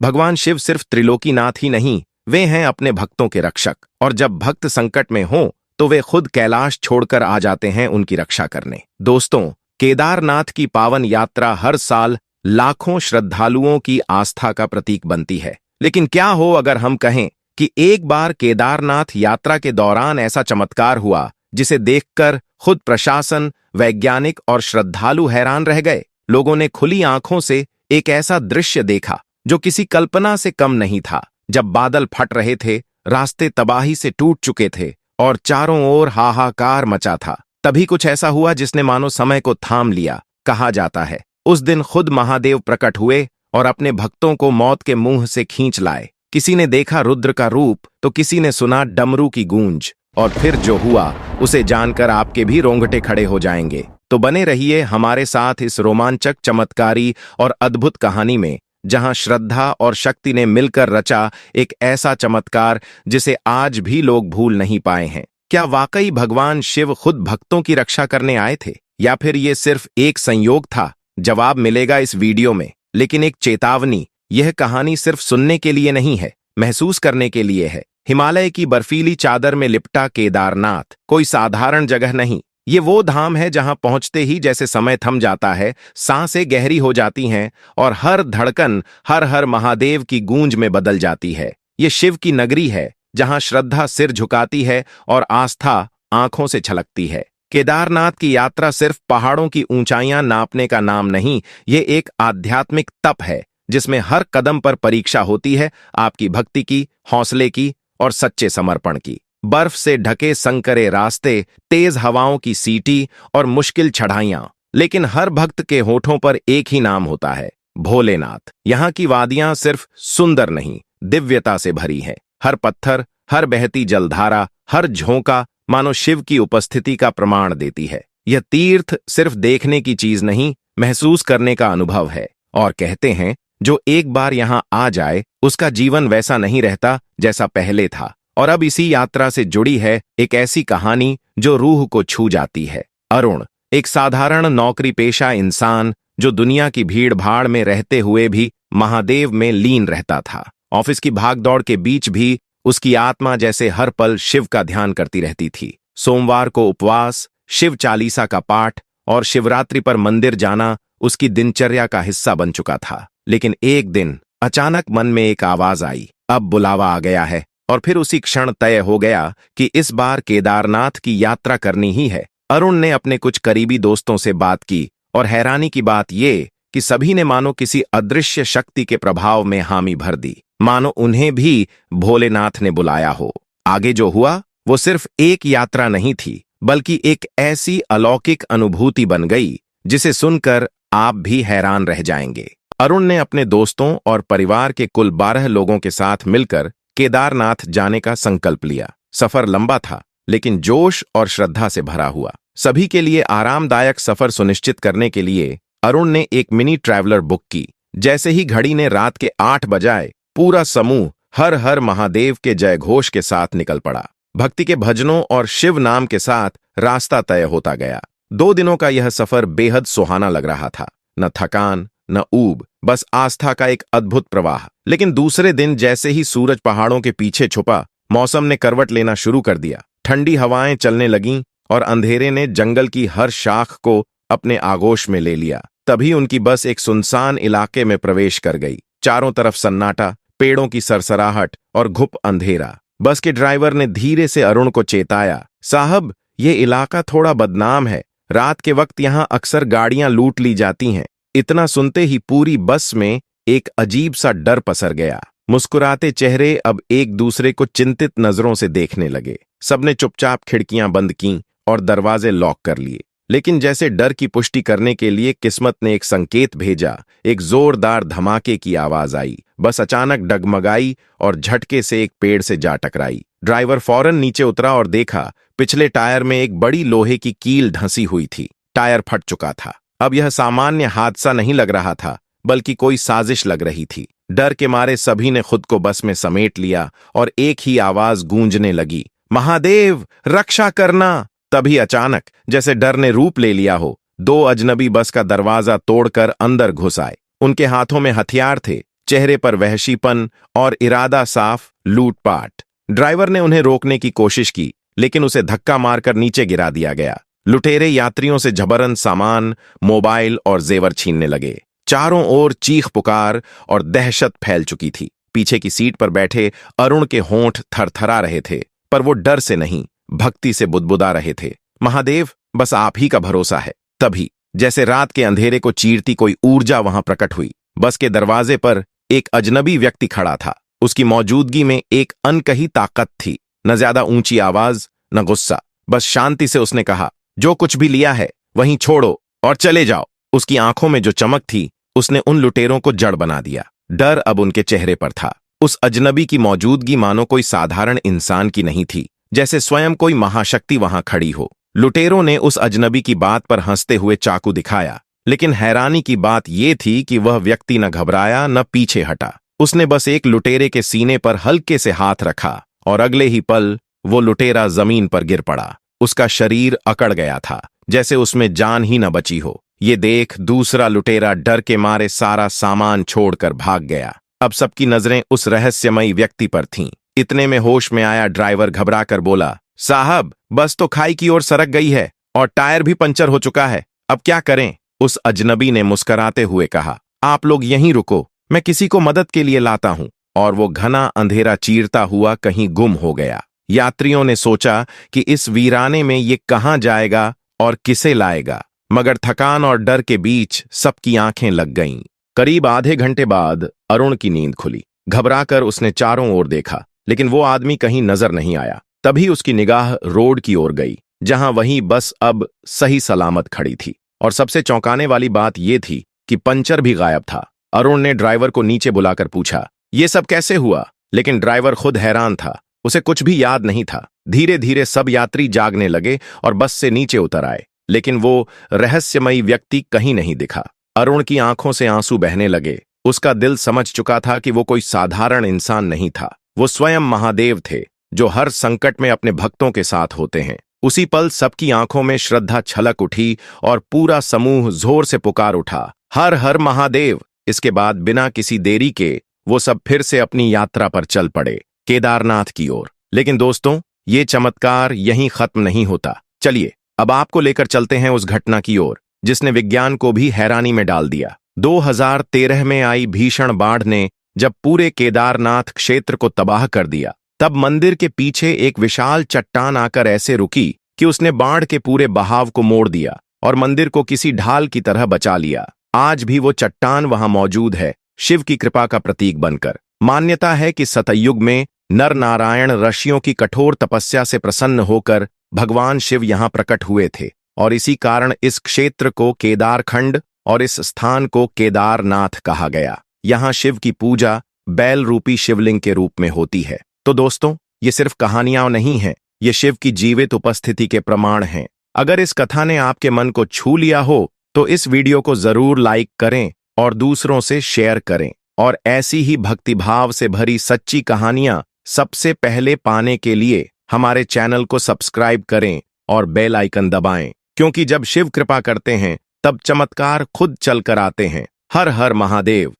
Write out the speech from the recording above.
भगवान शिव सिर्फ त्रिलोकीनाथ ही नहीं, वे हैं अपने भक्तों के रक्षक। और जब भक्त संकट में हों तो वे खुद कैलाश छोड़कर आ जाते हैं उनकी रक्षा करने। दोस्तों, केदारनाथ की पावन यात्रा हर साल लाखों श्रद्धालुओं की आस्था का प्रतीक बनती है। लेकिन क्या हो अगर हम कहें कि एक बार केदारनाथ यात्रा के दौरान ऐसा चमत्कार हुआ जिसे देखकर खुद प्रशासन, वैज्ञानिक और श्रद्धालु हैरान रह गए। लोगों ने खुली आंखों से एक ऐसा दृश्य देखा जो किसी कल्पना से कम नहीं था। जब बादल फट रहे थे, रास्ते तबाही से टूट चुके थे और चारों ओर हाहाकार मचा था, तभी कुछ ऐसा हुआ जिसने मानो समय को थाम लिया। कहा जाता है उस दिन खुद महादेव प्रकट हुए और अपने भक्तों को मौत के मुंह से खींच लाए। किसी ने देखा रुद्र का रूप तो किसी ने सुना डमरू की गूंज। और फिर जो हुआ उसे जानकर आपके भी रोंगटे खड़े हो जाएंगे। तो बने रहिए हमारे साथ इस रोमांचक, चमत्कारी और अद्भुत कहानी में, जहां श्रद्धा और शक्ति ने मिलकर रचा एक ऐसा चमत्कार जिसे आज भी लोग भूल नहीं पाए हैं। क्या वाकई भगवान शिव खुद भक्तों की रक्षा करने आए थे, या फिर ये सिर्फ एक संयोग था? जवाब मिलेगा इस वीडियो में। लेकिन एक चेतावनी, यह कहानी सिर्फ सुनने के लिए नहीं है, महसूस करने के लिए है। हिमालय की बर्फीली चादर में लिपटा केदारनाथ कोई साधारण जगह नहीं। ये वो धाम है जहां पहुंचते ही जैसे समय थम जाता है, सांसें गहरी हो जाती हैं और हर धड़कन हर हर महादेव की गूंज में बदल जाती है। ये शिव की नगरी है जहां श्रद्धा सिर झुकाती है और आस्था आंखों से छलकती है। केदारनाथ की यात्रा सिर्फ पहाड़ों की ऊंचाइयां नापने का नाम नहीं, ये एक आध्यात्मिक तप है जिसमें हर कदम पर परीक्षा होती है आपकी भक्ति की, हौसले की और सच्चे समर्पण की। बर्फ से ढके संकरे रास्ते, तेज हवाओं की सीटी और मुश्किल चढ़ाइयां, लेकिन हर भक्त के होठों पर एक ही नाम होता है, भोलेनाथ। यहाँ की वादियां सिर्फ सुंदर नहीं, दिव्यता से भरी है। हर पत्थर, हर बहती जलधारा, हर झोंका मानो शिव की उपस्थिति का प्रमाण देती है। यह तीर्थ सिर्फ देखने की चीज नहीं, महसूस करने का अनुभव है। और कहते हैं जो एक बार यहां आ जाए उसका जीवन वैसा नहीं रहता जैसा पहले था। और अब इसी यात्रा से जुड़ी है एक ऐसी कहानी जो रूह को छू जाती है। अरुण, एक साधारण नौकरी पेशा इंसान जो दुनिया की भीड़ भाड़ में रहते हुए भी महादेव में लीन रहता था। ऑफिस की भागदौड़ के बीच भी उसकी आत्मा जैसे हर पल शिव का ध्यान करती रहती थी। सोमवार को उपवास, शिव चालीसा का पाठ और शिवरात्रि पर मंदिर जाना उसकी दिनचर्या का हिस्सा बन चुका था। लेकिन एक दिन अचानक मन में एक आवाज आई, अब बुलावा आ गया है। और फिर उसी क्षण तय हो गया कि इस बार केदारनाथ की यात्रा करनी ही है। अरुण ने अपने कुछ करीबी दोस्तों से बात की और हैरानी की बात ये कि सभी ने मानो किसी अदृश्य शक्ति के प्रभाव में हामी भर दी, मानो उन्हें भी भोलेनाथ ने बुलाया हो। आगे जो हुआ वो सिर्फ एक यात्रा नहीं थी, बल्कि एक ऐसी अलौकिक अनुभूति बन गई जिसे सुनकर आप भी हैरान रह जाएंगे। अरुण ने अपने दोस्तों और परिवार के कुल 12 लोगों के साथ मिलकर केदारनाथ जाने का संकल्प लिया। सफर लंबा था, लेकिन जोश और श्रद्धा से भरा हुआ। सभी के लिए आरामदायक सफर सुनिश्चित करने के लिए अरुण ने एक मिनी ट्रैवलर बुक की। जैसे ही घड़ी ने रात के 8 बजाए, पूरा समूह हर हर महादेव के जयघोष के साथ निकल पड़ा। भक्ति के भजनों और शिव नाम के साथ रास्ता तय होता गया। 2 दिनों का यह सफर बेहद सुहाना लग रहा था। न थकान, न ऊब, बस आस्था का एक अद्भुत प्रवाह। लेकिन दूसरे दिन जैसे ही सूरज पहाड़ों के पीछे छुपा, मौसम ने करवट लेना शुरू कर दिया। ठंडी हवाएं चलने लगीं और अंधेरे ने जंगल की हर शाख को अपने आगोश में ले लिया। तभी उनकी बस एक सुनसान इलाके में प्रवेश कर गई। चारों तरफ सन्नाटा, पेड़ों की सरसराहट और घुप अंधेरा। बस के ड्राइवर ने धीरे से अरुण को चेताया, साहब, ये इलाका थोड़ा बदनाम है। रात के वक्त यहां अक्सर गाड़ियां लूट ली जाती हैं। इतना सुनते ही पूरी बस में एक अजीब सा डर पसर गया। मुस्कुराते चेहरे अब एक दूसरे को चिंतित नजरों से देखने लगे। सबने चुपचाप खिड़कियां बंद कीं और दरवाजे लॉक कर लिए। लेकिन जैसे डर की पुष्टि करने के लिए किस्मत ने एक संकेत भेजा, एक जोरदार धमाके की आवाज आई। बस अचानक डगमगाई और झटके से एक पेड़ से जा टकराई। ड्राइवर फौरन नीचे उतरा और देखा, पिछले टायर में एक बड़ी लोहे की कील ढंसी हुई थी। टायर फट चुका था। अब यह सामान्य हादसा नहीं लग रहा था, बल्कि कोई साजिश लग रही थी। डर के मारे सभी ने खुद को बस में समेट लिया और एक ही आवाज गूंजने लगी, महादेव, रक्षा करना। तभी अचानक, जैसे डर ने रूप ले लिया हो, 2 अजनबी बस का दरवाजा तोड़कर अंदर घुस आए। उनके हाथों में हथियार थे, चेहरे पर वहशीपन और इरादा साफ लूटपाट। ड्राइवर ने उन्हें रोकने की कोशिश की, लेकिन उसे धक्का मारकर नीचे गिरा दिया गया। लुटेरे यात्रियों से जबरन सामान, मोबाइल और जेवर छीनने लगे। चारों ओर चीख पुकार और दहशत फैल चुकी थी। पीछे की सीट पर बैठे अरुण के होंठ थरथरा रहे थे, पर वो डर से नहीं, भक्ति से बुदबुदा रहे थे। महादेव, बस आप ही का भरोसा है। तभी जैसे रात के अंधेरे को चीरती कोई ऊर्जा वहां प्रकट हुई। बस के दरवाजे पर एक अजनबी व्यक्ति खड़ा था। उसकी मौजूदगी में एक अनकही ताकत थी। न ज्यादा ऊंची आवाज, न गुस्सा, बस शांति से उसने कहा, जो कुछ भी लिया है वहीं छोड़ो और चले जाओ। उसकी आंखों में जो चमक थी, उसने उन लुटेरों को जड़ बना दिया। डर अब उनके चेहरे पर था। उस अजनबी की मौजूदगी मानो कोई साधारण इंसान की नहीं थी, जैसे स्वयं कोई महाशक्ति वहां खड़ी हो। लुटेरों ने उस अजनबी की बात पर हंसते हुए चाकू दिखाया, लेकिन हैरानी की बात यह थी कि वह व्यक्ति न घबराया न पीछे हटा। उसने बस एक लुटेरे के सीने पर हल्के से हाथ रखा और अगले ही पल वो लुटेरा जमीन पर गिर पड़ा। उसका शरीर अकड़ गया था, जैसे उसमें जान ही न बची हो। ये देख दूसरा लुटेरा डर के मारे सारा सामान छोड़कर भाग गया। अब सबकी नजरें उस रहस्यमयी व्यक्ति पर थीं। इतने में होश में आया ड्राइवर घबराकर बोला, साहब, बस तो खाई की ओर सरक गई है और टायर भी पंचर हो चुका है, अब क्या करें? उस अजनबी ने मुस्कुराते हुए कहा, आप लोग यहीं रुको, मैं किसी को मदद के लिए लाता हूं। और वो घना अंधेरा चीरता हुआ कहीं गुम हो गया। यात्रियों ने सोचा कि इस वीराने में ये कहां जाएगा और किसे लाएगा, मगर थकान और डर के बीच सबकी आंखें लग गईं। करीब आधे घंटे बाद अरुण की नींद खुली। घबराकर उसने चारों ओर देखा, लेकिन वो आदमी कहीं नजर नहीं आया। तभी उसकी निगाह रोड की ओर गई, जहां वही बस अब सही सलामत खड़ी थी। और सबसे चौंकाने वाली बात यह थी कि पंचर भी गायब था। अरुण ने ड्राइवर को नीचे बुलाकर पूछा, ये सब कैसे हुआ? लेकिन ड्राइवर खुद हैरान था, उसे कुछ भी याद नहीं था। धीरे धीरे सब यात्री जागने लगे और बस से नीचे उतर आए, लेकिन वो रहस्यमयी व्यक्ति कहीं नहीं दिखा। अरुण की आंखों से आंसू बहने लगे। उसका दिल समझ चुका था कि वो कोई साधारण इंसान नहीं था, वो स्वयं महादेव थे, जो हर संकट में अपने भक्तों के साथ होते हैं। उसी पल सबकी आंखों में श्रद्धा छलक उठी और पूरा समूह जोर से पुकार उठा, हर हर महादेव। इसके बाद बिना किसी देरी के वो सब फिर से अपनी यात्रा पर चल पड़े, केदारनाथ की ओर। लेकिन दोस्तों, ये चमत्कार यहीं खत्म नहीं होता। चलिए अब आपको लेकर चलते हैं उस घटना की ओर जिसने विज्ञान को भी हैरानी में डाल दिया। 2013 में आई भीषण बाढ़ ने जब पूरे केदारनाथ क्षेत्र को तबाह कर दिया, तब मंदिर के पीछे एक विशाल चट्टान आकर ऐसे रुकी कि उसने बाढ़ के पूरे बहाव को मोड़ दिया और मंदिर को किसी ढाल की तरह बचा लिया। आज भी वो चट्टान वहां मौजूद है, शिव की कृपा का प्रतीक बनकर। मान्यता है कि सतयुग में नर नारायण ऋषियों की कठोर तपस्या से प्रसन्न होकर भगवान शिव यहां प्रकट हुए थे, और इसी कारण इस क्षेत्र को केदारखंड और इस स्थान को केदारनाथ कहा गया। यहां शिव की पूजा बैल रूपी शिवलिंग के रूप में होती है। तो दोस्तों, ये सिर्फ कहानियां नहीं हैं, ये शिव की जीवित उपस्थिति के प्रमाण हैं। अगर इस कथा ने आपके मन को छू लिया हो तो इस वीडियो को जरूर लाइक करें और दूसरों से शेयर करें। और ऐसी ही भक्तिभाव से भरी सच्ची कहानियां सबसे पहले पाने के लिए हमारे चैनल को सब्सक्राइब करें और बेल आइकन दबाएं, क्योंकि जब शिव कृपा करते हैं तब चमत्कार खुद चलकर आते हैं। हर हर महादेव।